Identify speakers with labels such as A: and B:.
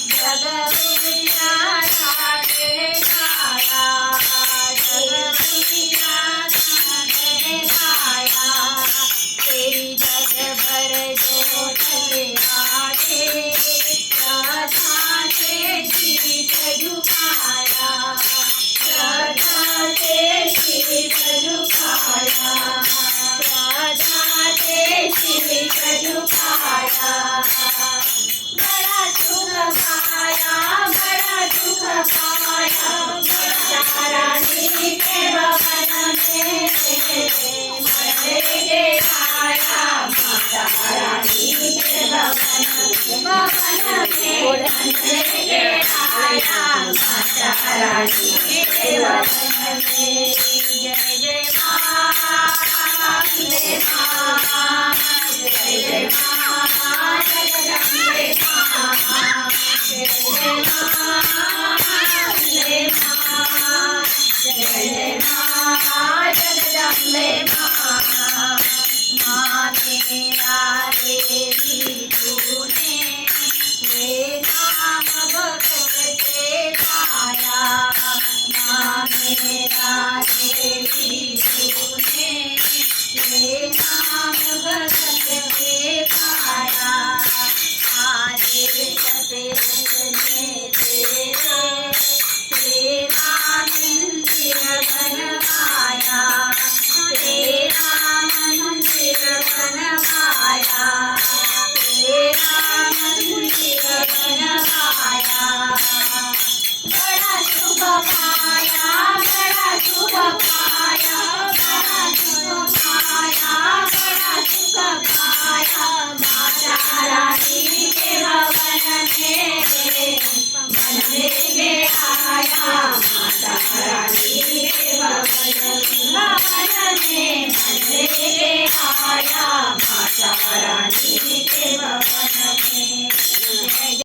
A: जग उजियारा तेरे छाया, जग उजियारा तेरे छाया, तेरी जग भर जोत आगे, राधा से शीश झुकाया, राधा से शीश झुकाया, राधा से शीश झुकाया। बड़ा सुख पाया, बड़ा सुख पाया, रानी के भवन में मैंने देखा, माता रानी के भवन में मैंने देखा, माता रानी के भवन में। जय जय माँ, अम्बे माँ, जय जय माँ, जगदम्बे माँ, जय जय माँ, अम्बे माँ, जय जय माँ, जगदम्बे माँ। माँ तेरा देवी तूने ये नाम भगत से पाया, माँ मेरा देवी तूने ये नाम भगत से पाया। आदेश तेरे तेरा मंदिर बनवाया, तेरा मंदिर बनवाया, तेरा मंदिर बनवाया। बड़ा शुभ पाया, बड़ा शुभ पाया,